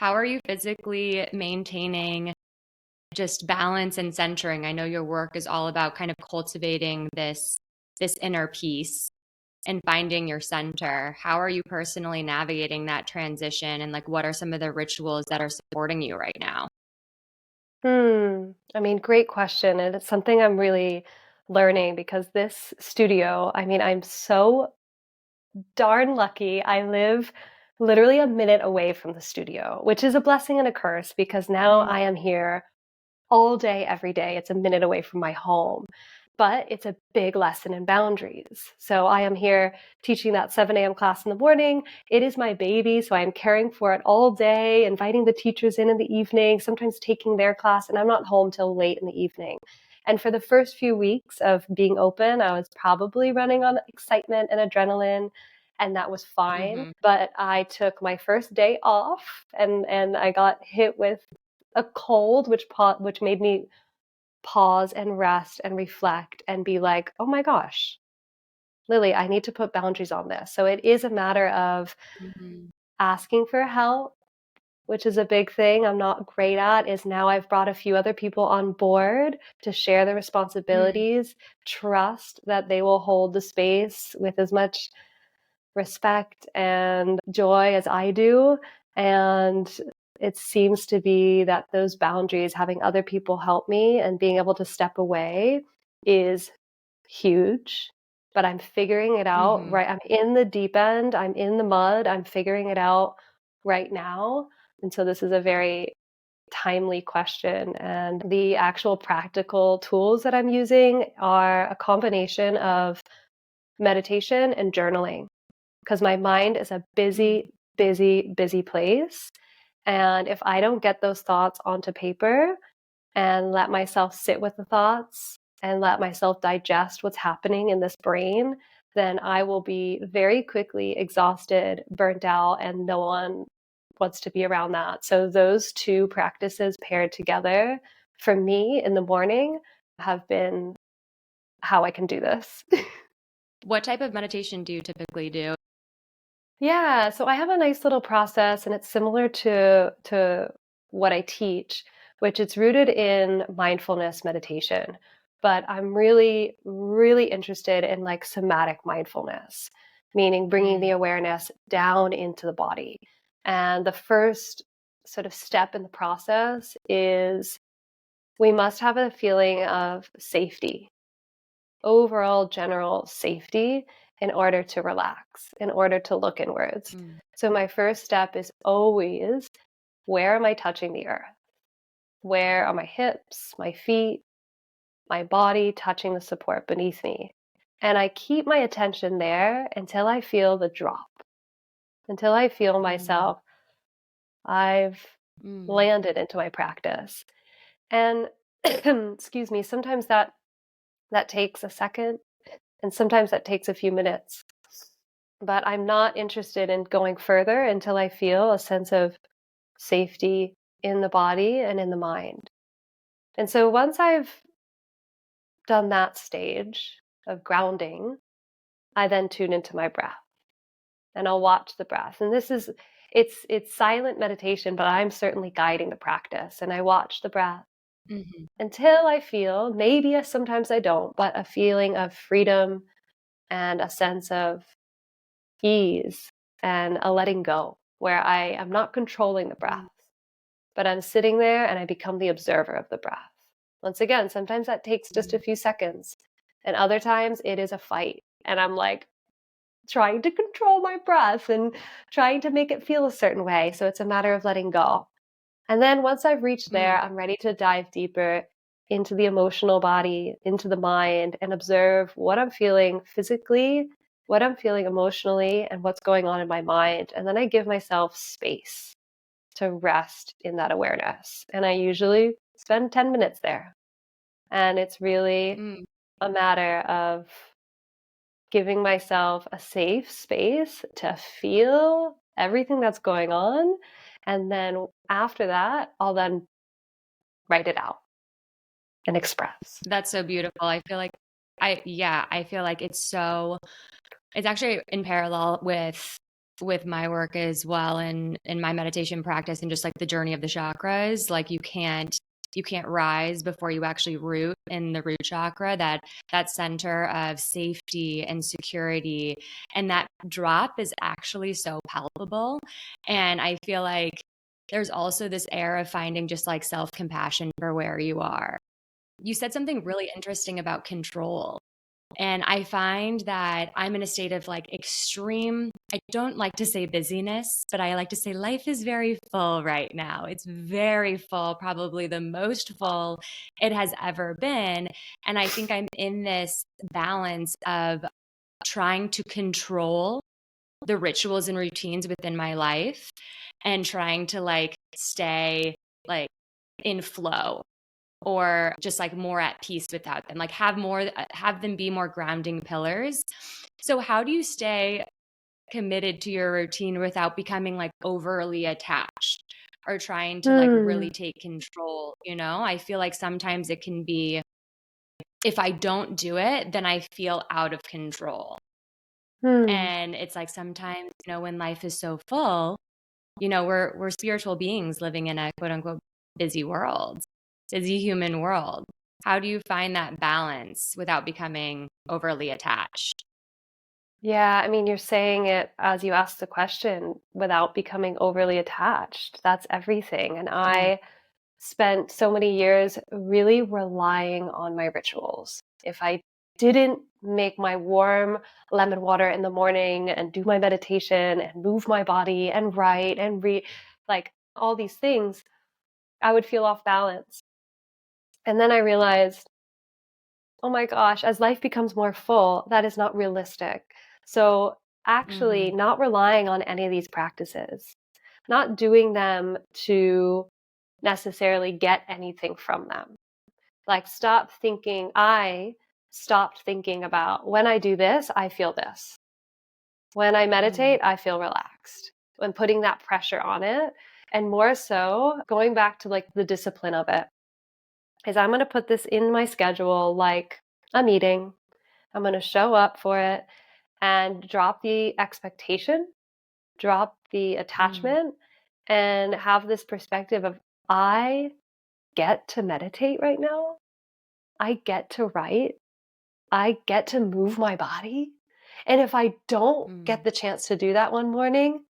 how are you physically maintaining just balance and centering? I know your work is all about kind of cultivating this inner peace and finding your center. How are you personally navigating that transition, and like what are some of the rituals that are supporting you right now? I mean, great question. And it's something I'm really learning because this studio, I mean, I'm so darn lucky. I live literally a minute away from the studio, which is a blessing and a curse because now Mm, I am here all day, every day. It's a minute away from my home, but it's a big lesson in boundaries. So I am here teaching that 7 a.m. class in the morning. It is my baby, so I am caring for it all day, inviting the teachers in the evening, sometimes taking their class, and I'm not home till late in the evening. And for the first few weeks of being open, I was probably running on excitement and adrenaline, and that was fine. mm-hmm. But I took my first day off, and I got hit with a cold, which made me pause and rest and reflect and be like, oh my gosh, Lily, I need to put boundaries on this. So it is a matter of Mm-hmm. asking for help, which is a big thing I'm not great at. Is now I've brought a few other people on board to share the Mm, responsibilities, trust that they will hold the space with as much respect and joy as I do. And it seems to be that those boundaries, having other people help me and being able to step away, is huge. But I'm figuring it out, mm-hmm. right? I'm in the deep end, I'm in the mud, I'm figuring it out right now. And so this is a very timely question. And the actual practical tools that I'm using are a combination of meditation and journaling because my mind is a Mm, busy, busy, busy place. And if I don't get those thoughts onto paper and let myself sit with the thoughts and let myself digest what's happening in this brain, then I will be very quickly exhausted, burnt out, and no one wants to be around that. So, those two practices paired together for me in the morning have been how I can do this. what type of meditation do you typically do? Yeah, so I have a nice little process and it's similar to what I teach, which it's rooted in mindfulness meditation. But I'm really, really interested in like somatic mindfulness, meaning bringing the Mm, awareness down into the body. And the first sort of step in the process is we must have a feeling of safety, overall general safety in order to relax, in order to look inwards. mm, So my first step is always, where am I touching the earth? Where are my hips, my feet, my body touching the support beneath me? And I keep my attention there until I feel the drop, until I feel mm, myself, I've mm. landed into my practice. And excuse me, sometimes that takes a second and sometimes that takes a few minutes. But I'm not interested in going further until I feel a sense of safety in the body and in the mind. And so once I've done that stage of grounding, I then tune into my breath and I'll watch the breath. And this is it's silent meditation, but I'm certainly guiding the practice and I watch the breath Mhm. until I feel, maybe sometimes I don't, but a feeling of freedom and a sense of ease and a letting go where I am not controlling the breath, Mm, but I'm sitting there and I become the observer of the breath. Once again, sometimes that takes just a mm, few seconds, and other times it is a fight. And I'm like trying to control my breath and trying to make it feel a certain way. So it's a matter of letting go. And then once I've reached there, mm. I'm ready to dive deeper into the emotional body, into the mind, and observe what I'm feeling physically, what I'm feeling emotionally, and what's going on in my mind. And then I give myself space to rest in that awareness. And I usually spend 10 minutes there. And it's really Mm. a matter of giving myself a safe space to feel everything that's going on. And then after that, I'll then write it out and express. That's so beautiful. I feel like I feel like it's actually in parallel with with my work as well, and in my meditation practice, and just like the journey of the chakras. Like you can't rise before you actually root in the root chakra, that center of safety and security. And that drop is actually so palpable. And I feel like there's also this air of finding just like self-compassion for where you are. You said something really interesting about control. And I find that I'm in a state of like extreme, I don't like to say busyness, but I like to say life is very full right now. It's very full, probably the most full it has ever been. And I think I'm in this balance of trying to control the rituals and routines within my life and trying to like stay like in flow, or just like more at peace without them, like have them be more grounding pillars. So how do you stay committed to your routine without becoming like overly attached or trying to like Hmm. really take control? I feel like sometimes it can be, if I don't do it, then I feel out of control. Hmm. And it's like sometimes, when life is so full, we're spiritual beings living in a quote unquote busy world, busy human world. How do you find that balance without becoming overly attached? Yeah, I mean, you're saying it as you asked the question without becoming overly attached. That's everything. And Yeah. I spent so many years really relying on my rituals. If I didn't make my warm lemon water in the morning and do my meditation and move my body and write and read, like all these things, I would feel off balance. And then I realized, oh my gosh, as life becomes more full, that is not realistic. So, actually, Mm-hmm. not relying on any of these practices, not doing them to necessarily get anything from them. Like, I stopped thinking about when I do this, I feel this. When I Mm-hmm. meditate, I feel relaxed. When putting that pressure on it, and more so going back to like the discipline of it, is I'm going to put this in my schedule like a meeting. I'm going to show up for it and drop the expectation, drop the Mm-hmm. attachment, and have this perspective of I get to meditate right now. I get to write. I get to move my body. And if I don't Mm-hmm. get the chance to do that one morning,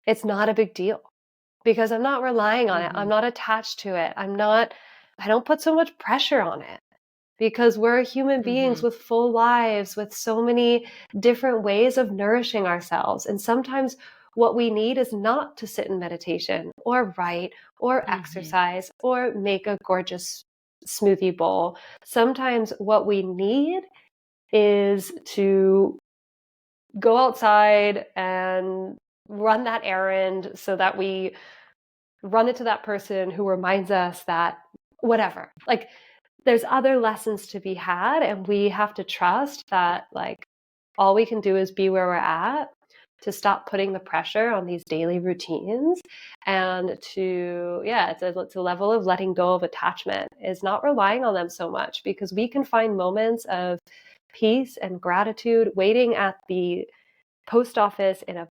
it's not a big deal because I'm not relying on it. Mm-hmm. I'm not attached to it. I don't put so much pressure on it because we're human beings Mm-hmm. with full lives, with so many different ways of nourishing ourselves. And sometimes what we need is not to sit in meditation or write or Mm-hmm. exercise or make a gorgeous smoothie bowl. Sometimes what we need is to go outside and run that errand so that we run into that person who reminds us that whatever. Like there's other lessons to be had, and we have to trust that like all we can do is be where we're at, to stop putting the pressure on these daily routines, and to it's a level of letting go of attachment, is not relying on them so much, because we can find moments of peace and gratitude waiting at the post office in a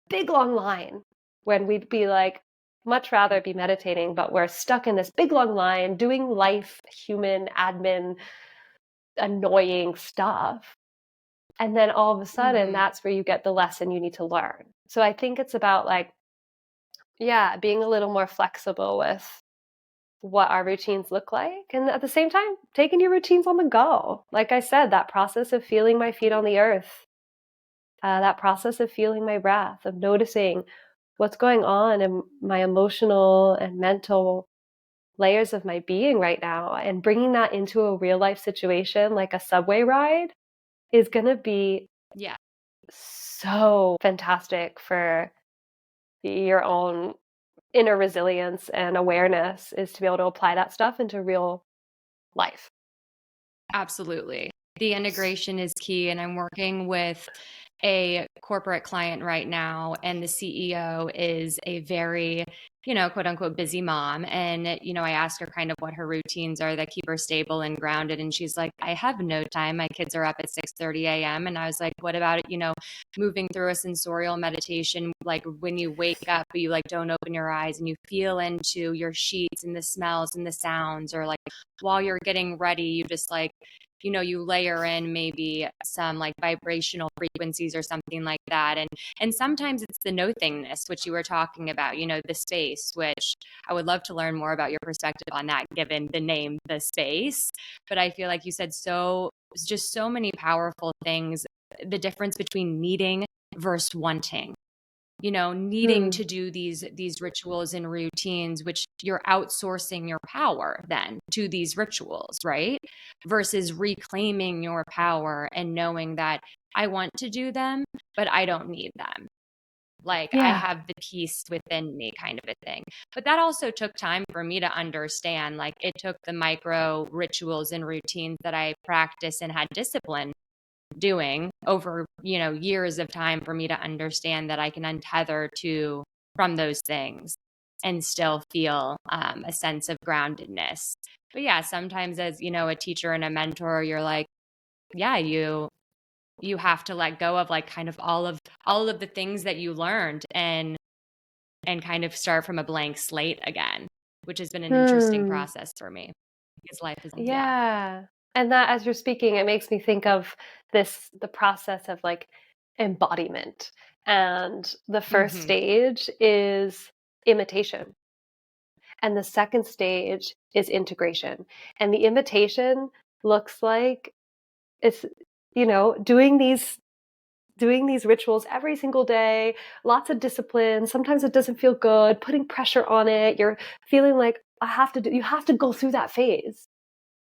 big long line when we'd be like, much rather be meditating, but we're stuck in this big long line doing life, human admin, annoying stuff. And then all of a sudden, Mm-hmm. that's where you get the lesson you need to learn. So I think it's about like, yeah, being a little more flexible with what our routines look like. And at the same time, taking your routines on the go. Like I said, that process of feeling my feet on the earth, that process of feeling my breath, of noticing what's going on in my emotional and mental layers of my being right now, and bringing that into a real life situation like a subway ride is going to be Yeah. so fantastic for your own inner resilience and awareness, is to be able to apply that stuff into real life. Absolutely. The integration is key. And I'm working with a corporate client right now, and the CEO is a very quote unquote busy mom. And, I ask her kind of what her routines are that keep her stable and grounded. And she's like, I have no time. My kids are up at 6:30 a.m. And I was like, what about it? Moving through a sensorial meditation, like when you wake up, but you like don't open your eyes and you feel into your sheets and the smells and the sounds, or like while you're getting ready, you just like, you layer in maybe some like vibrational frequencies or something like that. And sometimes it's the no thingness, which you were talking about, the space, which I would love to learn more about your perspective on that, given the name, the space. But I feel like you said just so many powerful things, the difference between needing versus wanting. Needing Hmm. to do these rituals and routines, which you're outsourcing your power then to these rituals, right? Versus reclaiming your power and knowing that I want to do them, but I don't need them. Like I Yeah. have the peace within me, kind of a thing. But that also took time for me to understand. Like it took the micro rituals and routines that I practiced and had discipline doing over, years of time for me to understand that I can untether from those things and still feel a sense of groundedness. But yeah, sometimes as, a teacher and a mentor, you're like, yeah, you have to let go of like kind of all of the things that you learned and kind of start from a blank slate again, which has been an interesting Hmm. process for me because life is, yeah. Yeah. And that as you're speaking, it makes me think of the process of like embodiment. And the first Hmm. stage is imitation. And the second stage is integration. And the imitation looks like it's, doing these rituals every single day, lots of discipline. Sometimes it doesn't feel good, putting pressure on it. You're feeling like you have to go through that phase.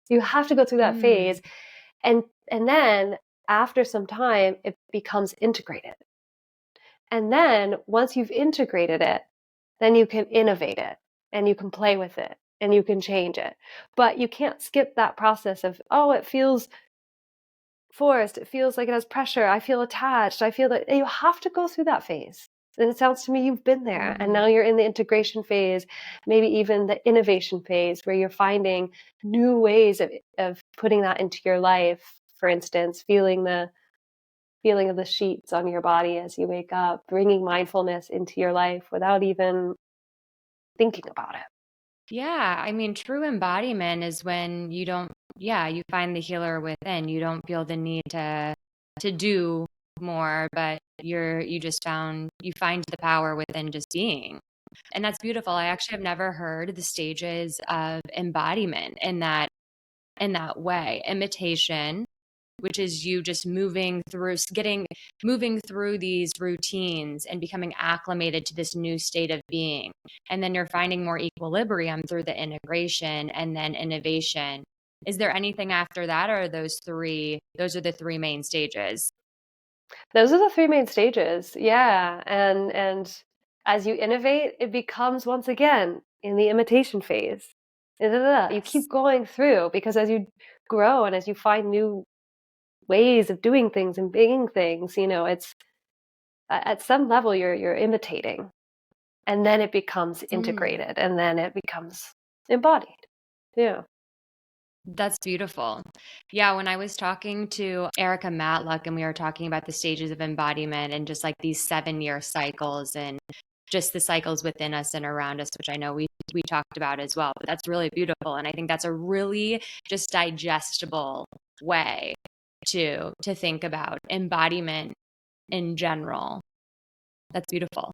You have to go through that Mm. phase. And then after some time, it becomes integrated. And then once you've integrated it, then you can innovate it and you can play with it and you can change it. But you can't skip that process of, oh, it feels forced. It feels like it has pressure. I feel attached. I feel that you have to go through that phase. And it sounds to me you've been there. And Hmm. now you're in the integration phase, maybe even the innovation phase where you're finding new ways of putting that into your life. For instance, feeling the feeling of the sheets on your body as you wake up, bringing mindfulness into your life without even thinking about it. Yeah, I mean, true embodiment is when you don't, yeah, you find the healer within. You don't feel the need to do more, but you find the power within just being. And that's beautiful. I actually have never heard the stages of embodiment in that way. Imitation, which is you just moving through these routines and becoming acclimated to this new state of being. And then you're finding more equilibrium through the integration and then innovation. Is there anything after that, or are those are the three main stages? Those are the three main stages. Yeah. And as you innovate, it becomes once again in the imitation phase. Da, da, da. You Yes. keep going through because as you grow and as you find new ways of doing things and being things, it's at some level you're imitating and then it becomes Mm. integrated and then it becomes embodied. Yeah. That's beautiful. Yeah, when I was talking to Erica Matlock and we were talking about the stages of embodiment and just like these 7-year cycles and just the cycles within us and around us, which I know we talked about as well. But that's really beautiful. And I think that's a really just digestible way to think about embodiment in general. That's beautiful.